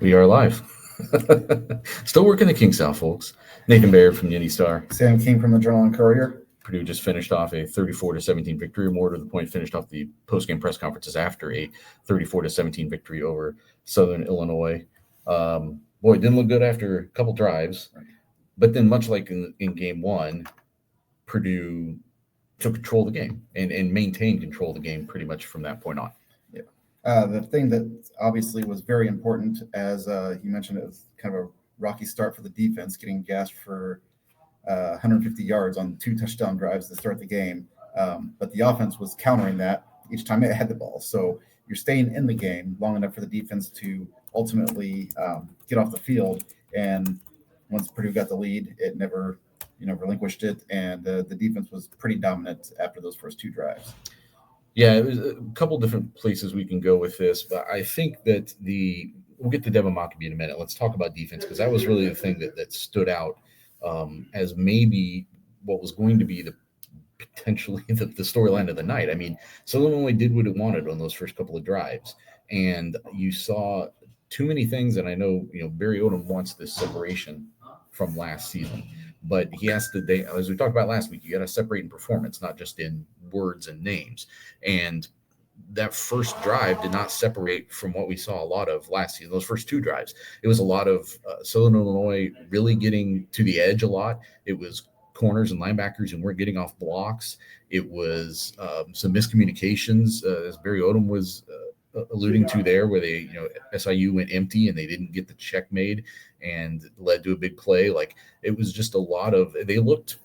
We are live. Still working the kinks out, folks. Nathan Baird from Unity Star. Sam King from the Journal and Courier. Purdue just finished off a 34-17 victory. More to the point, finished off the post-game press conferences after a 34-17 victory over Southern Illinois. Boy, it didn't look good after a couple drives, but then much like in game one, Purdue took control of the game and maintained control of the game pretty much from that point on. The thing that obviously was very important, as you mentioned, it was kind of a rocky start for the defense, getting gassed for 150 yards on 2 touchdown drives to start the game. But the offense was countering that each time it had the ball. So you're staying in the game long enough for the defense to ultimately get off the field. And once Purdue got the lead, it never relinquished it. And the defense was pretty dominant after those first 2 drives. Yeah, there's a couple different places we can go with this, but I think that we'll get to Devin Mockabee in a minute. Let's talk about defense, because that was really the thing that stood out as maybe what was going to be potentially the storyline of the night. I mean, Southern Illinois did what it wanted on those first couple of drives, and you saw too many things. And I know Barry Odom wants this separation from last season, but he has to, as we talked about last week, you got to separate in performance, not just in words and names. And that first drive did not separate from what we saw a lot of last season. Those first 2 drives, it was a lot of Southern Illinois really getting to the edge a lot. It was corners and linebackers who weren't getting off blocks. It was some miscommunications, as Barry Odom was alluding to there, where they, SIU went empty and they didn't get the check made and led to a big play. Like, it was just a lot of, they looked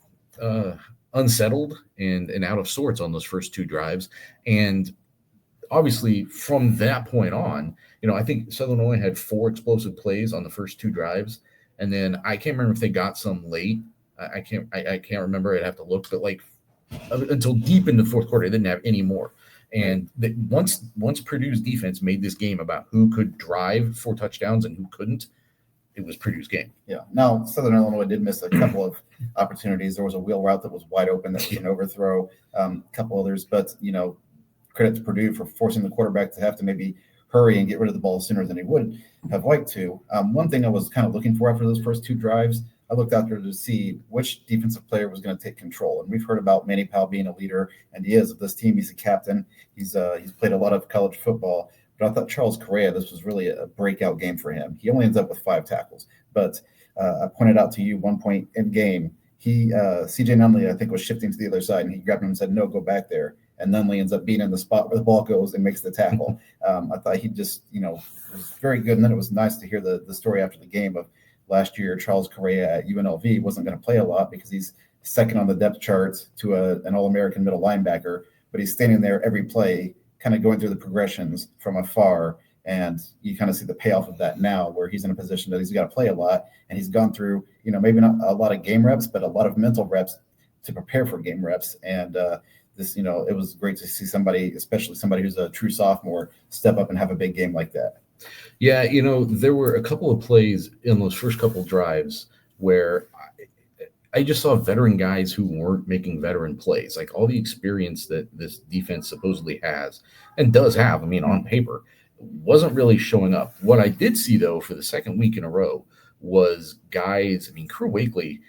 unsettled and out of sorts on those first 2 drives. And obviously from that point on, I think Southern Illinois had 4 explosive plays on the first 2 drives. And then I can't remember if they got some late. I can't remember. I'd have to look, but like until deep in the fourth quarter, they didn't have any more. And once Purdue's defense made this game about who could drive 4 touchdowns and who couldn't, it was Purdue's game. Yeah. Now, Southern Illinois did miss a couple of opportunities. There was a wheel route that was wide open that was an overthrow, a couple others. But, credit to Purdue for forcing the quarterback to have to maybe hurry and get rid of the ball sooner than he would have liked to. One thing I was kind of looking for after those first 2 drives, I looked out there to see which defensive player was going to take control. And we've heard about Manny Powell being a leader, and he is of this team. He's a captain. He's played a lot of college football. But I thought Charles Correa, this was really a breakout game for him. He only ends up with 5 tackles. But I pointed out to you one point in game, C.J. Nunley, I think, was shifting to the other side, and he grabbed him and said, "No, go back there." And Nunley ends up being in the spot where the ball goes and makes the tackle. I thought he just, was very good. And then it was nice to hear the story after the game of last year, Charles Correa at UNLV wasn't going to play a lot because he's second on the depth chart to an All-American middle linebacker, but he's standing there every play, kind of going through the progressions from afar. And you kind of see the payoff of that now, where he's in a position that he's got to play a lot. And he's gone through, maybe not a lot of game reps, but a lot of mental reps to prepare for game reps. And this, it was great to see somebody, especially somebody who's a true sophomore, step up and have a big game like that. Yeah, there were a couple of plays in those first couple drives where I just saw veteran guys who weren't making veteran plays. Like, all the experience that this defense supposedly has and does have, on paper, wasn't really showing up. What I did see, though, for the second week in a row was guys, Crew Wakely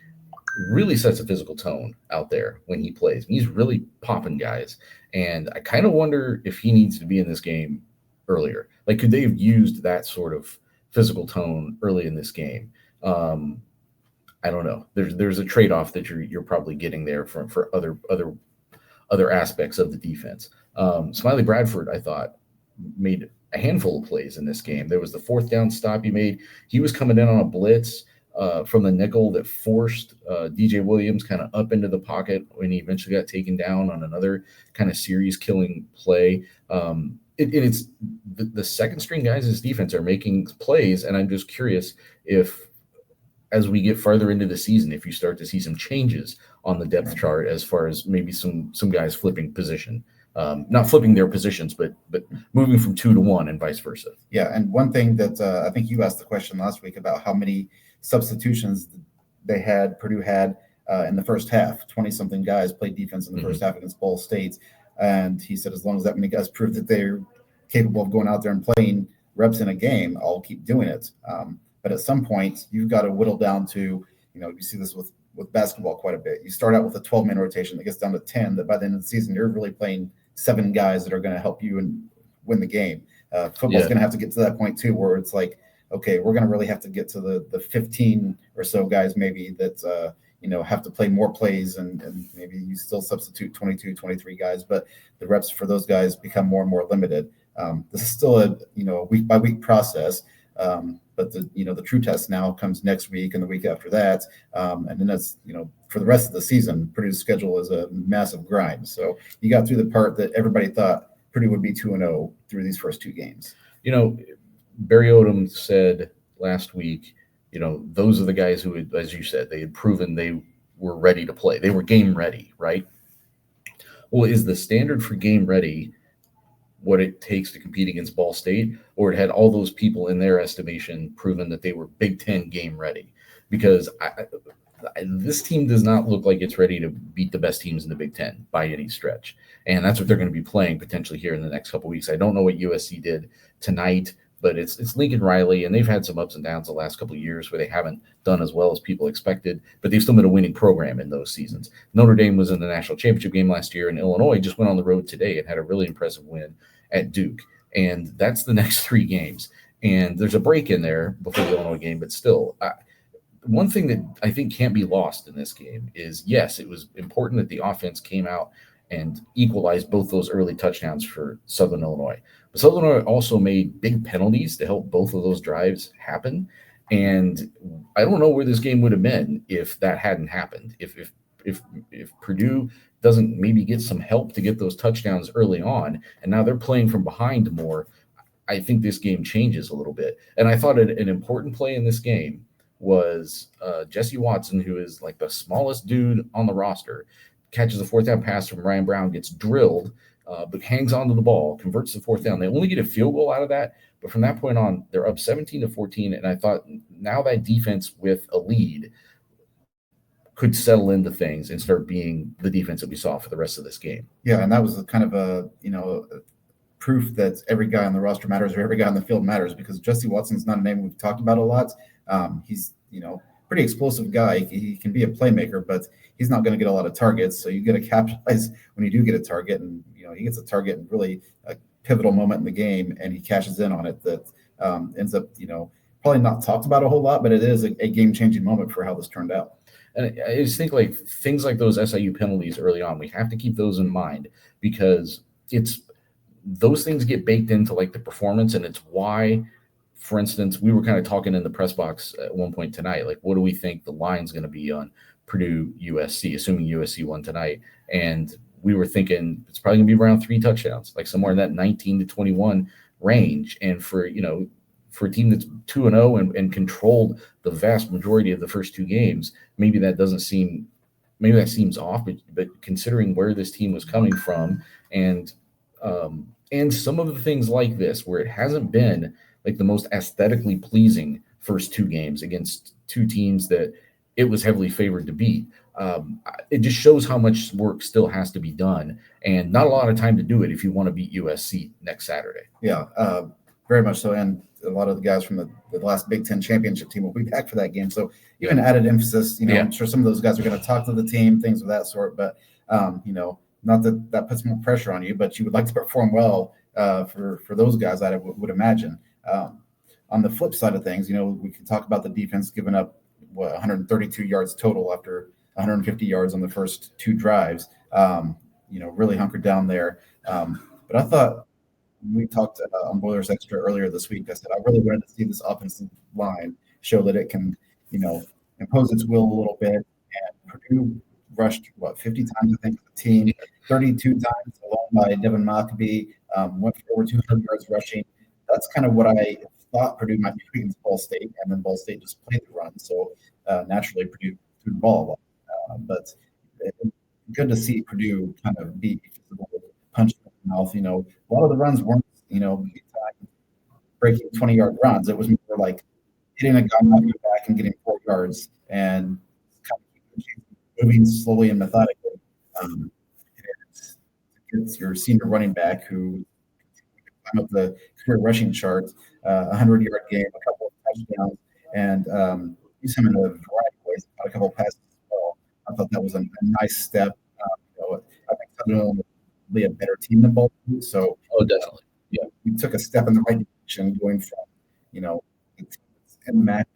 really sets a physical tone out there when he plays. He's really popping guys. And I kind of wonder if he needs to be in this game earlier. Like, could they have used that sort of physical tone early in this game? I don't know. There's a trade-off that you're probably getting there for other aspects of the defense. Smiley Bradford, I thought, made a handful of plays in this game. There was the 4th down stop he made. He was coming in on a blitz from the nickel that forced DJ Williams kind of up into the pocket when he eventually got taken down on another kind of series-killing play. It's the second string guys in this defense are making plays, and I'm just curious if, as we get farther into the season, if you start to see some changes on the depth chart as far as maybe some guys flipping position, not flipping their positions, but moving from 2 to 1 and vice versa. Yeah, and one thing that I think you asked the question last week about how many substitutions Purdue had in the first half. 20-something guys played defense in the first half against Ball State. And he said, as long as that many guys prove that they're capable of going out there and playing reps in a game, I'll keep doing it. But at some point, you've got to whittle down to, you see this with basketball quite a bit. You start out with a 12-man rotation that gets down to 10, that by the end of the season, you're really playing 7 guys that are going to help you and win the game. Football's going to have to get to that point too, where it's like, okay, we're going to really have to get to the 15 or so guys maybe that, have to play more plays, and maybe you still substitute 22, 23 guys, but the reps for those guys become more and more limited. This is still a week by week process. But the true test now comes next week and the week after that. And then that's, for the rest of the season, Purdue's schedule is a massive grind. So you got through the part that everybody thought Purdue would be 2-0 through these first 2 games. Barry Odom said last week, those are the guys who, as you said, they had proven they were ready to play. They were game ready, right? Well, is the standard for game ready what it takes to compete against Ball State, or it had all those people in their estimation proven that they were Big Ten game ready? Because this team does not look like it's ready to beat the best teams in the Big Ten by any stretch. And that's what they're going to be playing potentially here in the next couple of weeks. I don't know what USC did tonight, but it's Lincoln Riley, and they've had some ups and downs the last couple of years where they haven't done as well as people expected, but they've still been a winning program in those seasons. Notre Dame was in the national championship game last year, and Illinois just went on the road today and had a really impressive win at Duke. And that's the next 3 games. And there's a break in there before the Illinois game, but still, one thing that I think can't be lost in this game is, yes, it was important that the offense came out and equalized both those early touchdowns for Southern Illinois. But Southern Illinois also made big penalties to help both of those drives happen. And I don't know where this game would have been if that hadn't happened. If Purdue doesn't maybe get some help to get those touchdowns early on, and now they're playing from behind more, I think this game changes a little bit. And I thought an important play in this game was Jesse Watson, who is like the smallest dude on the roster, catches a 4th down pass from Ryan Brown, gets drilled, but hangs onto the ball, converts the 4th down. They only get a field goal out of that, but from that point on, they're up 17-14. And I thought now that defense with a lead could settle into things and start being the defense that we saw for the rest of this game. Yeah, and that was kind of a proof that every guy on the roster matters, or every guy on the field matters, because Jesse Watson's not a name we've talked about a lot. He's pretty explosive guy. He can be a playmaker, but he's not going to get a lot of targets. So you got to capitalize when you do get a target, and he gets a target in really a pivotal moment in the game, and he cashes in on it. That ends up probably not talked about a whole lot, but it is a game-changing moment for how this turned out. And I just think like things like those SIU penalties early on, we have to keep those in mind, because those things get baked into like the performance. And it's why, for instance, we were kind of talking in the press box at one point tonight, like, what do we think the line's going to be on Purdue USC, assuming USC won tonight? And we were thinking it's probably going to be around 3 touchdowns, like somewhere in that 19-21 range. And for a team that's 2-0 and controlled the vast majority of the first 2 games, maybe that seems off, but considering where this team was coming from, and some of the things like this, where it hasn't been like the most aesthetically pleasing first 2 games against 2 teams that it was heavily favored to beat. It just shows how much work still has to be done, and not a lot of time to do it if you want to beat USC next Saturday. Yeah, very much so. And a lot of the guys from the last Big Ten championship team will be back for that game. So even added emphasis, I'm sure some of those guys are going to talk to the team, things of that sort. But, not that puts more pressure on you, but you would like to perform well for those guys, I would imagine. On the flip side of things, we can talk about the defense giving up 132 yards total after 150 yards on the first 2 drives. Really hunkered down there. But I thought, we talked on Boilers Extra earlier this week, I said I really wanted to see this offensive line show that it can, impose its will a little bit. And Purdue rushed 50 times, I think, the team, 32 times along by Devin Mockbee, went for over 200 yards rushing. That's kind of what I thought Purdue might be against Ball State, and then Ball State just played the run. So naturally, Purdue threw the ball a lot. But good to see Purdue kind of be punch in the mouth. A lot of the runs weren't, breaking 20-yard runs. It was more like hitting a gun off your back and getting 4 yards and kind of moving slowly and methodically. It's your senior running back who climb up the career rushing chart, 100-yard game, a couple of touchdowns, and use him in a variety of ways. Got a couple of passes as well. I thought that was a nice step. I think Southern will be a better team than Baltimore. So, definitely. Yeah, we took a step in the right direction, going from the team that's in the MAC,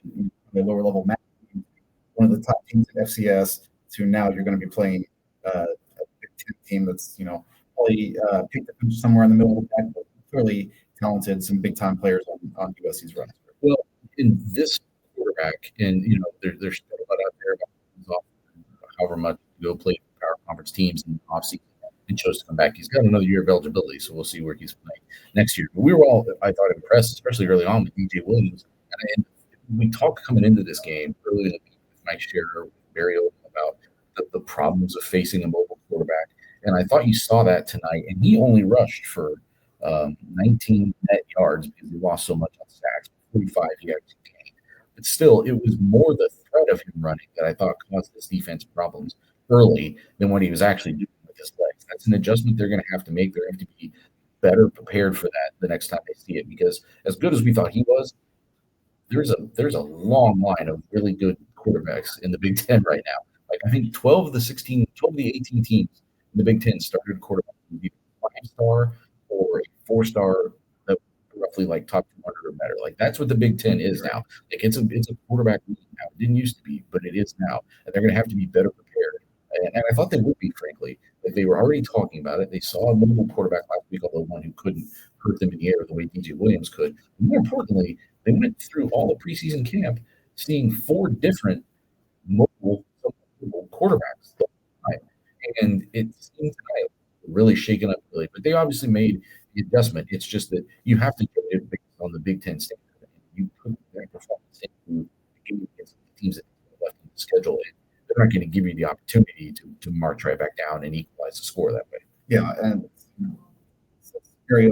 the lower level MAC, one of the top teams in FCS, to now you're going to be playing a Big Ten team that's probably picked up somewhere in the middle of the pack, but clearly talented, some big time players on USC's roster. Well, in this quarterback, and there's still a lot out there about however much to go play power conference teams in the offseason and chose to come back. He's got another year of eligibility, so we'll see where he's playing next year. But we were all, I thought, impressed, especially early on with DJ Williams. And we talked coming into this game early in the week with Mike Scherer, very open about the problems of facing a mobile quarterback. And I thought you saw that tonight. And he only rushed for 19 net yards because he lost so much on sacks. 45 he actually gained. But still, it was more the threat of him running that I thought caused this defense problems early than what he was actually doing with his legs. That's an adjustment they're going to have to make. They're going to have to be better prepared for that the next time they see it, because as good as we thought he was, there's a long line of really good quarterbacks in the Big Ten right now. Like, I think 12 of the 18 teams in the Big Ten started quarterback with either a 5-star or a 4-star that roughly like top 200 or better. Like, that's what the Big Ten is now. Like, it's a quarterback league now. It didn't used to be, but it is now, and they're going to have to be better prepared. And I thought they would be, frankly. Like, they were already talking about it. They saw a mobile quarterback last week, although one who couldn't hurt them in the air the way DJ Williams could. And more importantly, they went through all the preseason camp seeing 4 different mobile quarterbacks. And it seemed tonight really shaken up really. But they obviously made the adjustment. It's just that you have to get it based on the Big Ten standard. You put that performance into the game against the teams that left in the schedule. They're not going to give you the opportunity to march right back down and equalize the score that way. Yeah, and Gary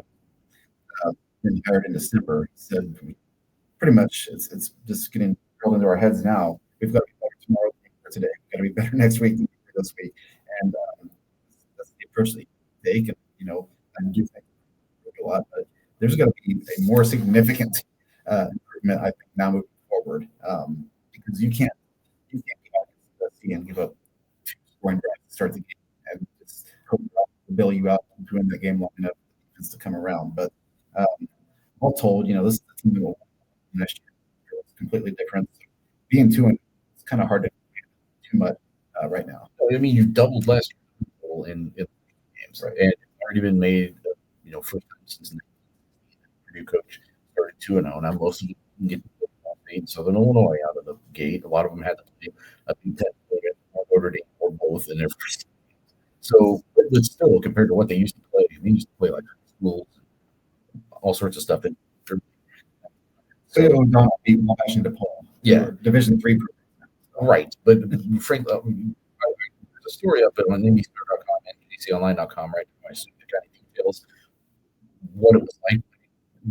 been hired in December. He said pretty much it's just getting drilled into our heads now. We've got to be better tomorrow than we are today. We've got to be better next week than we were this week. And that's the approach that you take. And, I do think a lot, but there's got to be a more significant improvement, I think, now moving forward, because you can't go out and give up 2 scoring drives to start the game and just hope to bail you out to win that game long enough for the defense to come around. But all told, this is the team that will win next year. It's completely different. So being 2-0, it's kind of hard to do too much right now. I mean, you doubled last year in games, right? And it's already been made, first time since the Purdue coach started 2-0. Now most of them can get in Southern Illinois out of the gate. A lot of them had to play a Big Ten, Notre Dame, or both in their first games. So, but still, compared to what they used to play, they used to play like schools, all sorts of stuff. So O'Donnell beat Washington DePaul. Yeah, Division III. Right, but frankly, there's a story up on NBC.com and NBCOnline.com, right? I assume the kind of details what it was like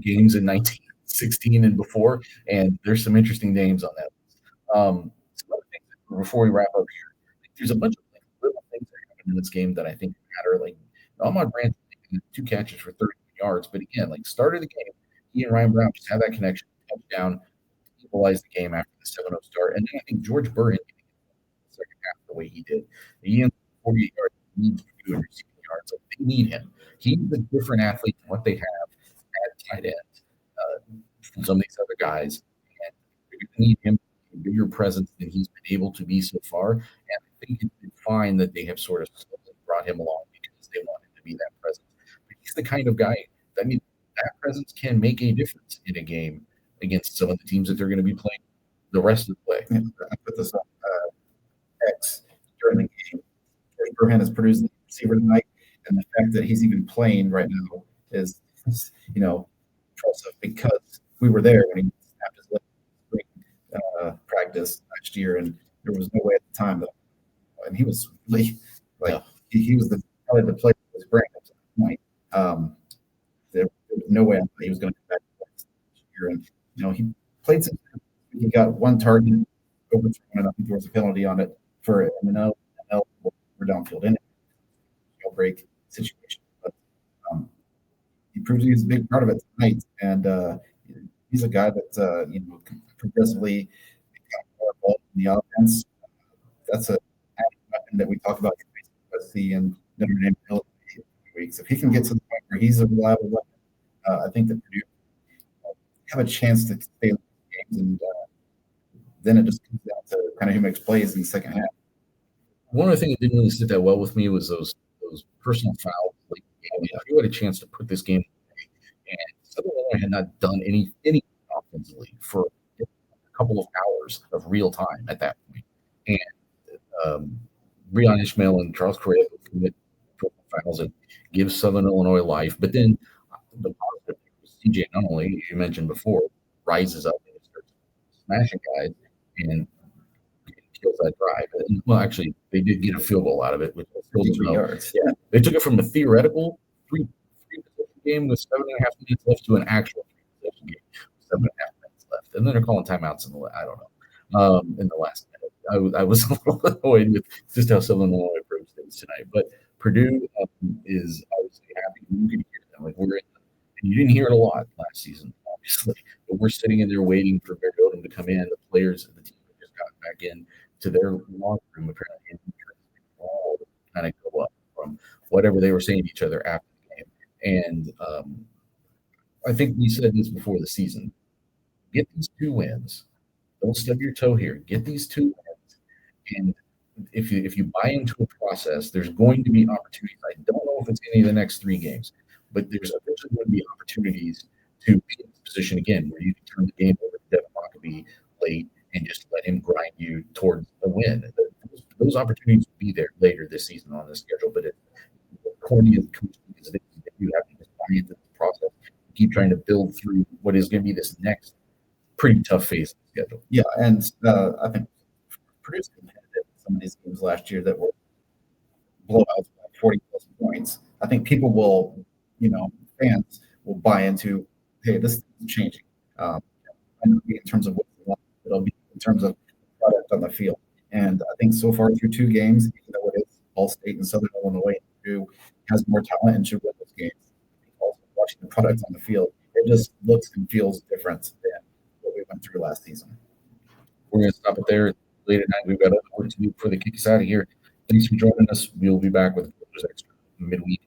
games in 1916 and before, and there's some interesting names on that list. Some other things before we wrap up here, there's a bunch of little things that happen in this game that I think matter. Like Ahmad Brandt making 2 catches for 30 yards, but again, like start of the game, he and Ryan Brown just had that connection, touchdown, equalized the game after the 7-0 start, and then I think George Burr in the second half the way he did. He ends 48 yards, needs to do receiving yards. Like, they need him. He's a different athlete than what they have at tight end from some of these other guys, and they're going to need him a bigger presence than he's been able to be so far. And I think it's been fine that they have sort of brought him along because they want him to be that presence. But he's the kind of guy that presence can make a difference in a game against some of the teams that they're going to be playing the rest of the way. I put this on X during the game. George Burhan is Purdue's receiver tonight, and the fact that he's even playing right now is, impressive because we were there when he snapped his leg in practice last year, and there was no way at the time that, and he was really he was probably the player that was brand up to that point. There was no way he was going to come back next year, and he played some. He got 1 target overthrown, and I think there was a penalty on it for an eligible for downfield in it. Break situation, but he proved he's a big part of it tonight. And he's a guy that can progressively become more involved in the offense. That's a weapon that we talked about USC and Notre Dame in a few weeks. If he can get to the point where he's a reliable weapon, I think that Purdue have a chance to stay in the games, and then it just comes down to kind of who makes plays in the second half. One of the things that didn't really sit that well with me was those personal fouls late in the game. If you had a chance to put this game away, and Southern Illinois had not done any offensively for a couple of hours of real time at that point. And Breon Ishmael and Charles Correa commit fouls and give Southern Illinois life. But then the positive CJ Nunnally, you mentioned before, rises up and starts smashing guys and kills that drive. And, well, actually, they did get a field goal out of it, which was 3 yards. Yeah, they took it from a theoretical three possession game with 7.5 minutes left to an actual 3 possession game with 7.5 minutes left, and then they're calling timeouts in the in the last minute. I was a little annoyed with just how Southern Illinois approached things tonight, but Purdue is obviously happy. You can hear them like we're in. And you didn't hear it a lot last season, obviously, but we're sitting in there waiting for Baird to come in. The players of the team have just gotten back in to their locker room apparently, and all kind of go up from whatever they were saying to each other after the game. And I think we said this before the season: get these 2 wins. Don't stub your toe here. Get these 2 wins, and if you buy into a process, there's going to be opportunities. I don't know if it's any of the next 3 games, but there's eventually going to be opportunities to be in this position again where you can turn the game over to Devin Mockabee late and just let him grind you towards a win. Those opportunities will be there later this season on the schedule, but corny as coaching is, you have to just buy into the process, keep trying to build through what is going to be this next pretty tough phase of the schedule. Yeah, and I think Purdue's competitive in some of these games last year that were blowouts by 40-plus points. I think people will, fans will buy into, hey, this is changing. In terms of what it'll be in terms of product on the field. And I think so far through 2 games, even though it is Ball State and Southern Illinois, Purdue has more talent and should win those games. Also watching the product on the field, it just looks and feels different than what we went through last season. We're going to stop it there. Late at night, we've got other work to do before they kick us out of here. Thanks for joining us. We'll be back with BoilersXtra midweek.